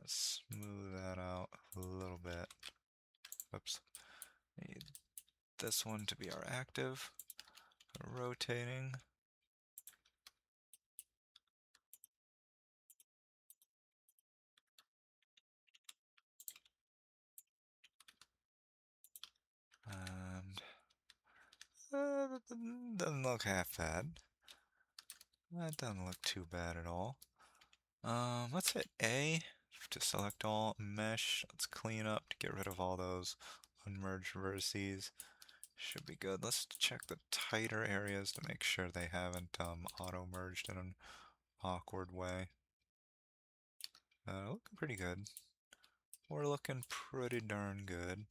Smooth that out a little bit. Oops. Need this one to be our active. Rotating. And that doesn't look half bad. That doesn't look too bad at all. Let's hit A to select all mesh. Let's clean up to get rid of all those unmerged vertices. Should be good. Let's check the tighter areas to make sure they haven't auto-merged in an awkward way. Looking pretty good. We're looking pretty darn good.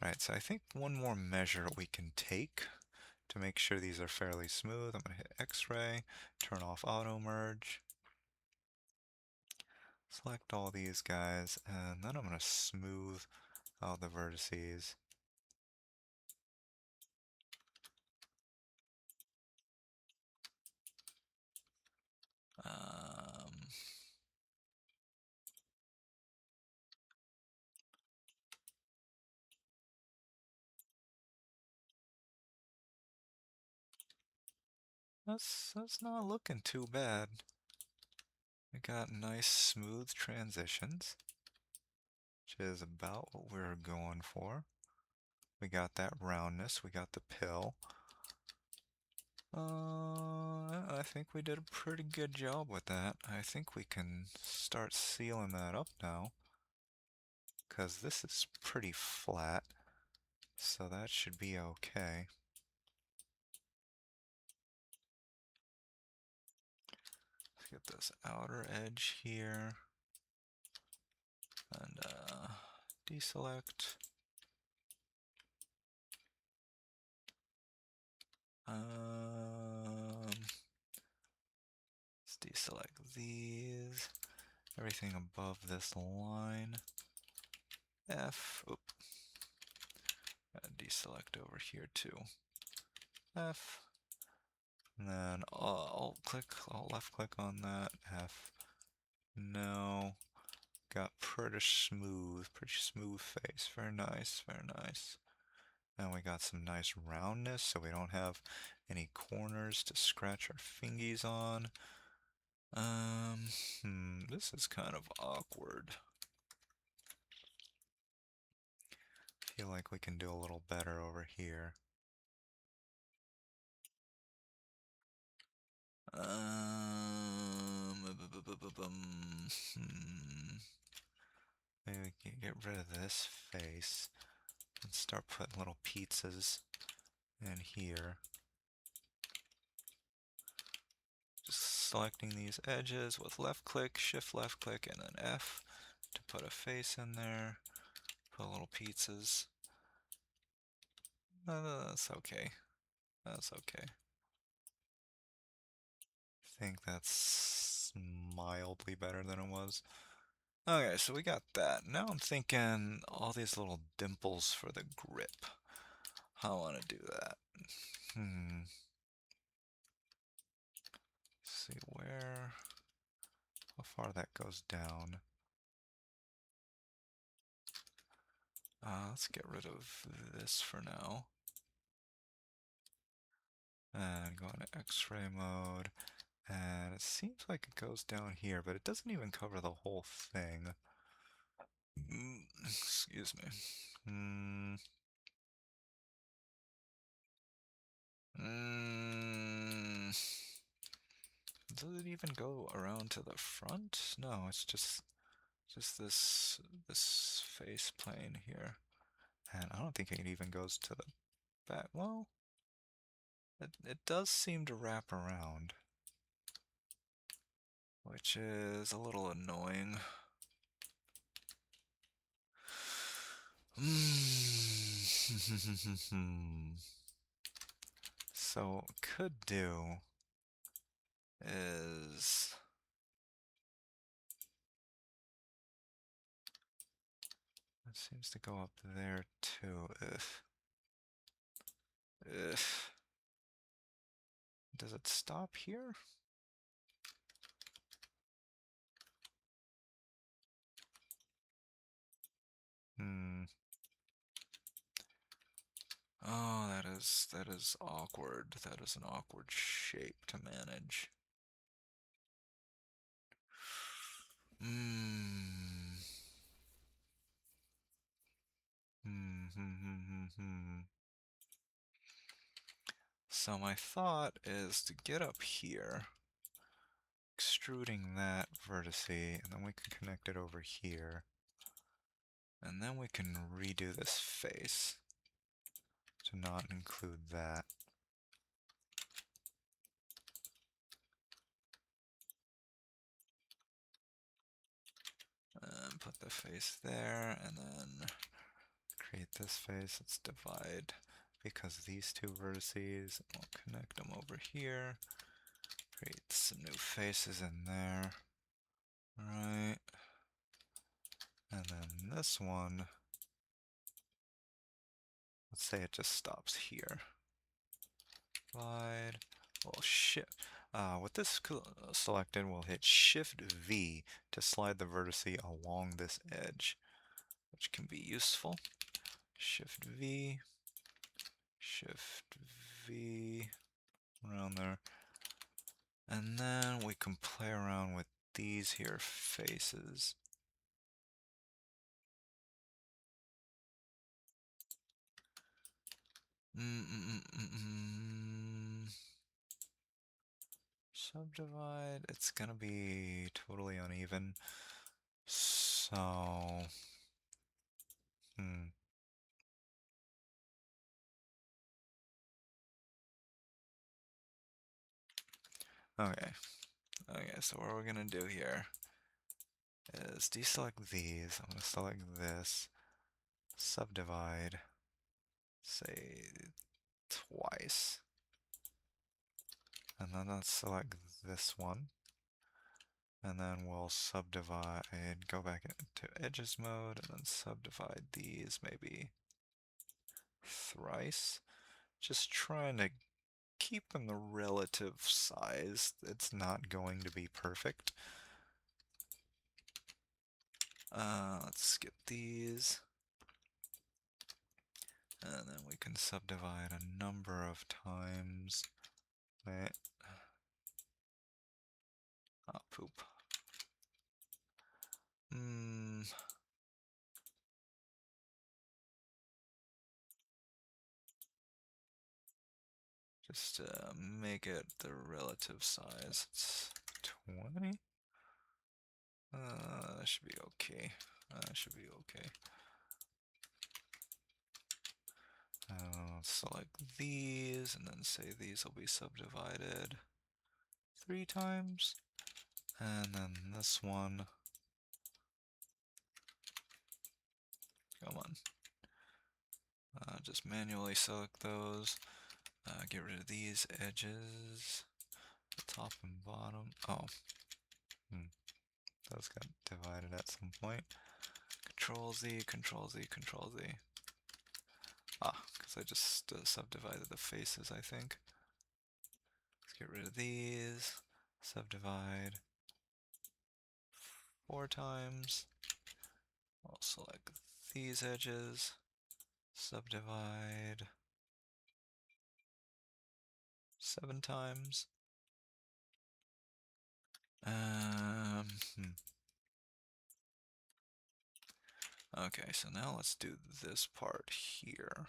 Alright, so I think one more measure we can take to make sure these are fairly smooth. I'm going to hit X-ray, turn off auto-merge, select all these guys, and then I'm going to smooth out the vertices. Um, that's not looking too bad. We got nice smooth transitions, which is about what we're going for. We got that roundness, we got the pill. I think we did a pretty good job with that. I think we can start sealing that up now, because this is pretty flat, so that should be okay. Let's get this outer edge here, and deselect. Let's deselect these. Everything above this line. F. Oop. And deselect over here too. F. And then Alt left click on that. F. No. Got pretty smooth face. Very nice, very nice. And we got some nice roundness, so we don't have any corners to scratch our fingies on. This is kind of awkward. Feel like we can do a little better over here. Maybe we can get rid of this face and start putting little pizzas in here. Just selecting these edges with left click, shift left click, and then F to put a face in there. Put little pizzas. That's okay. That's okay. I think that's mildly better than it was. Okay, so we got that. Now I'm thinking all these little dimples for the grip. How I want to do that. See how far that goes down. Let's get rid of this for now. And go into X-ray mode. And it seems like it goes down here, but it doesn't even cover the whole thing. Excuse me. Does it even go around to the front? No, it's just this face plane here. And I don't think it even goes to the back. Well, it does seem to wrap around, which is a little annoying. So, could do is it seems to go up there too. If does it stop here? Oh, that is awkward. That is an awkward shape to manage. Hmm. So my thought is to get up here, extruding that vertex, and then we can connect it over here. And then we can redo this face to not include that. And put the face there, and then create this face. Let's divide because these two vertices, we'll connect them over here. Create some new faces in there. Right. And then this one, let's say it just stops here. Slide. Well, shift. With this selected, we'll hit Shift V to slide the vertex along this edge, which can be useful. Shift V, Shift V, around there. And then we can play around with these here faces. Subdivide, it's gonna be totally uneven. So, okay. Okay, so what we're gonna do here is deselect these. I'm gonna select this, subdivide, say twice. And then let's select this one. And then we'll subdivide, go back into edges mode, and then subdivide these maybe thrice. Just trying to keep them the relative size. It's not going to be perfect. Let's skip these. And then we can subdivide a number of times. Wait. Oh, poop. Just make it the relative size. It's 20. That should be okay. That should be okay. Select these, and then say these will be subdivided 3 times. And then this one. Come on. Just manually select those. Get rid of these edges. The top and bottom. Oh. Those got divided at some point. Control Z, Control Z, Control Z. Because I just subdivided the faces, I think. Let's get rid of these. Subdivide 4 times. I'll select these edges. Subdivide 7 times. Okay, so now let's do this part here.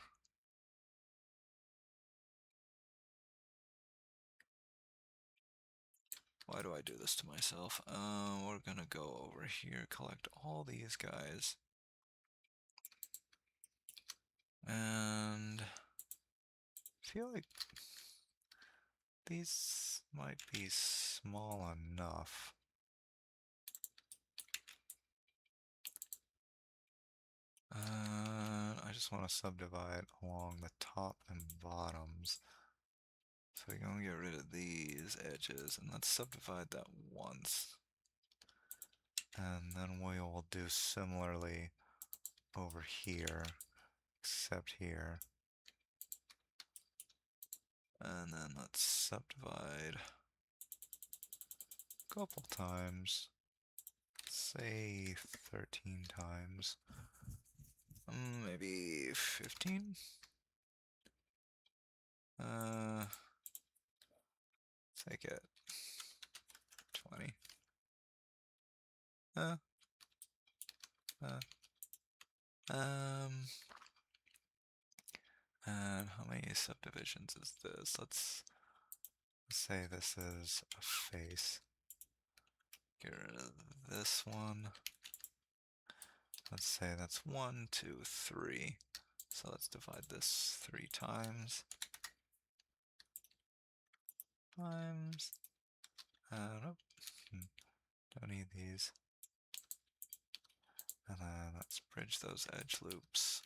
Why do I do this to myself? We're gonna go over here, collect all these guys. And I feel like these might be small enough. I just want to subdivide along the top and bottoms. So we're going to get rid of these edges, and let's subdivide that once. And then we will do similarly over here, except here. And then let's subdivide a couple times, say 13 times, maybe 15? Take it 20. And how many subdivisions is this? Let's say this is a face. Get rid of this one. Let's say that's 1, 2, 3. So let's divide this 3 times. Nope. Don't need these. And then let's bridge those edge loops.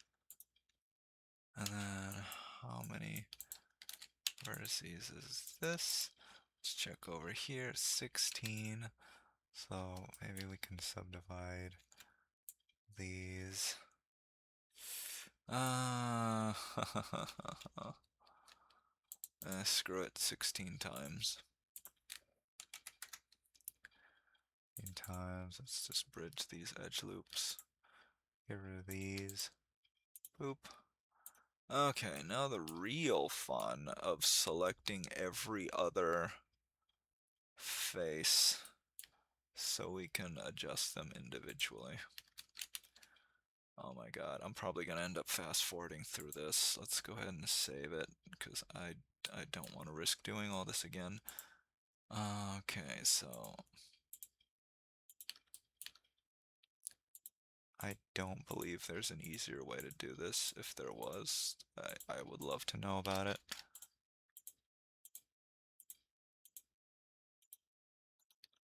And then how many vertices is this? Let's check over here, 16. So maybe we can subdivide these. Screw it, 16 times. 16 times, let's just bridge these edge loops. Get rid of these. Boop. Okay, now the real fun of selecting every other face so we can adjust them individually. Oh my god, I'm probably going to end up fast forwarding through this. Let's go ahead and save it, because I don't want to risk doing all this again. Okay, so I don't believe there's an easier way to do this. If there was, I would love to know about it.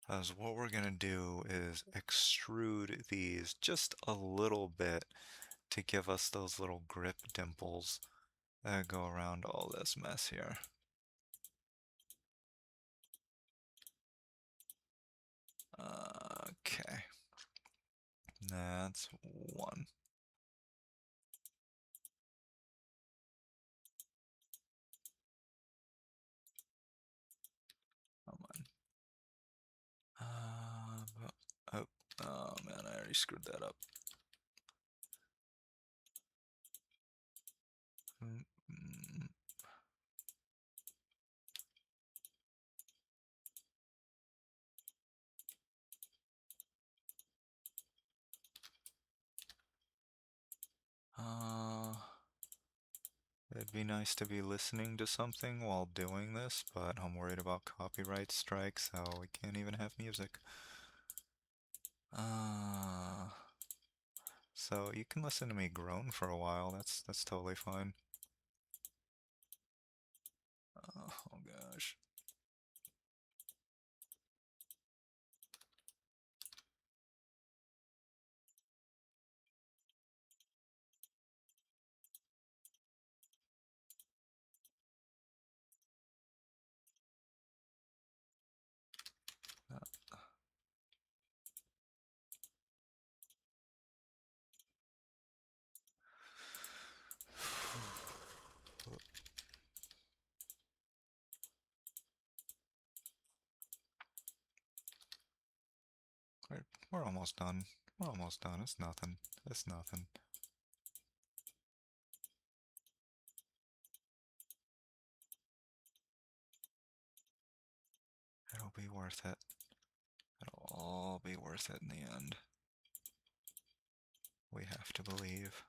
As what we're going to do is extrude these just a little bit to give us those little grip dimples that go around all this mess here. Okay. That's 1. Come on. Oh man, I already screwed that up. It'd be nice to be listening to something while doing this, but I'm worried about copyright strikes, so we can't even have music. Uh, so you can listen to me groan for a while. That's totally fine. Oh gosh. We're almost done. We're almost done. It's nothing. It's nothing. It'll be worth it. It'll all be worth it in the end. We have to believe.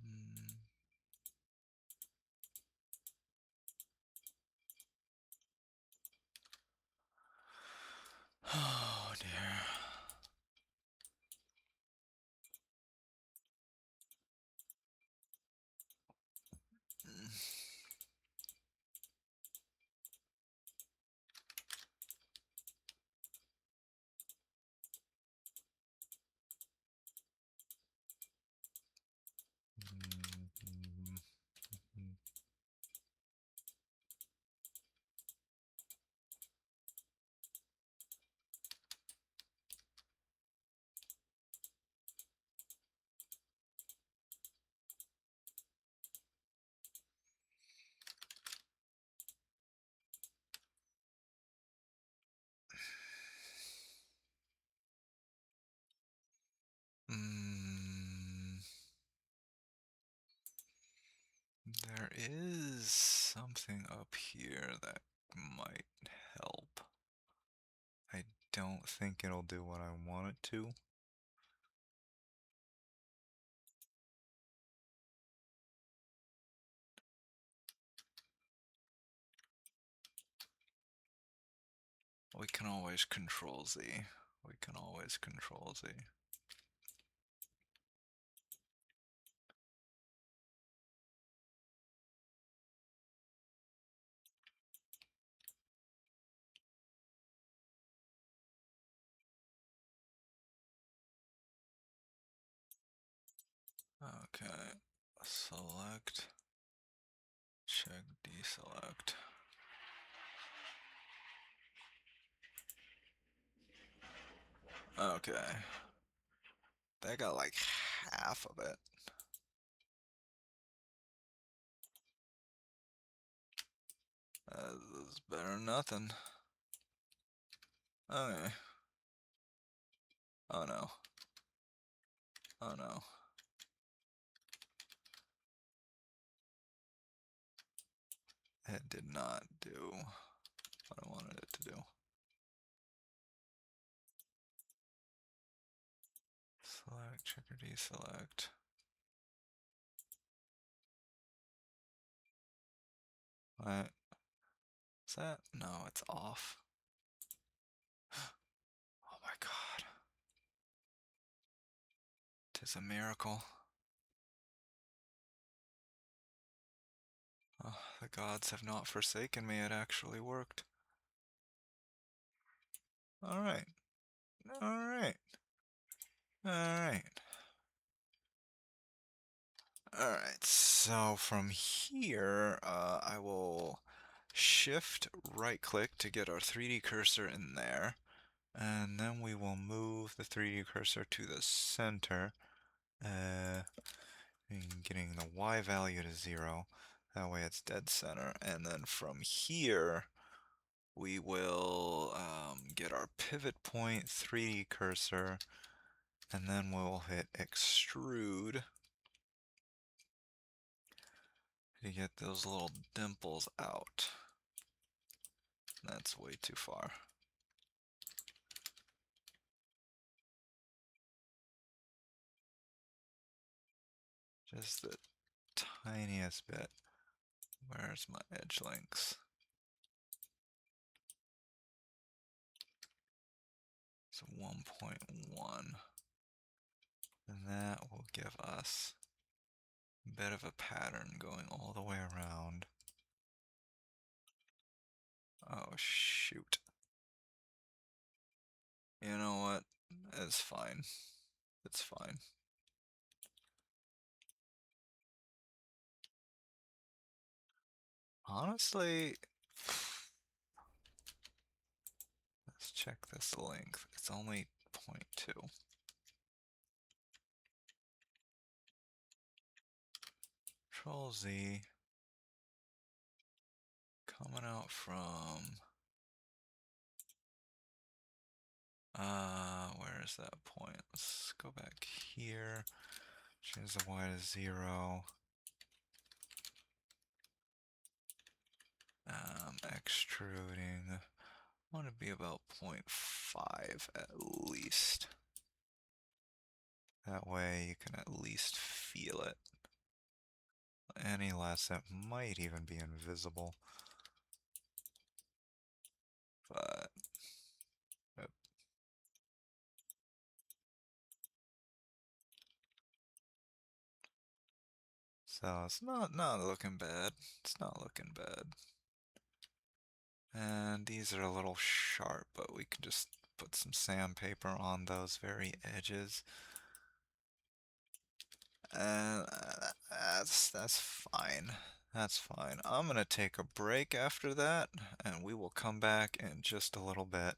Mm. Oh dear. Mm. There is something up here that might help. I don't think it'll do what I want it to. We can always control Z. We can always control Z. Okay. Select. Check deselect. Okay. That got like half of it. That's better than nothing. Okay. Oh no. Oh no. It did not do what I wanted it to do. Select, check or deselect. What? Is that? No, it's off. Oh my god. 'Tis a miracle. Oh, the gods have not forsaken me. It actually worked. Alright. Alright. Alright. Alright, so from here, I will shift right click to get our 3D cursor in there. And then we will move the 3D cursor to the center. And getting the Y value to 0. That way it's dead center. And then from here, we will get our pivot point 3D cursor, and then we'll hit extrude to get those little dimples out. That's way too far. Just the tiniest bit. Where's my edge links? So 1.1. And that will give us a bit of a pattern going all the way around. Oh, shoot. You know what? It's fine. It's fine. Honestly, let's check this length. It's only 0.2. Control Z. Coming out from... where is that point? Let's go back here. Change the Y to 0. Extruding. I want to be about 0.5 at least. That way you can at least feel it. Any less, that might even be invisible. But so it's not looking bad. It's not looking bad. And these are a little sharp, but we can just put some sandpaper on those very edges. And that's fine. That's fine. I'm gonna take a break after that, and we will come back in just a little bit.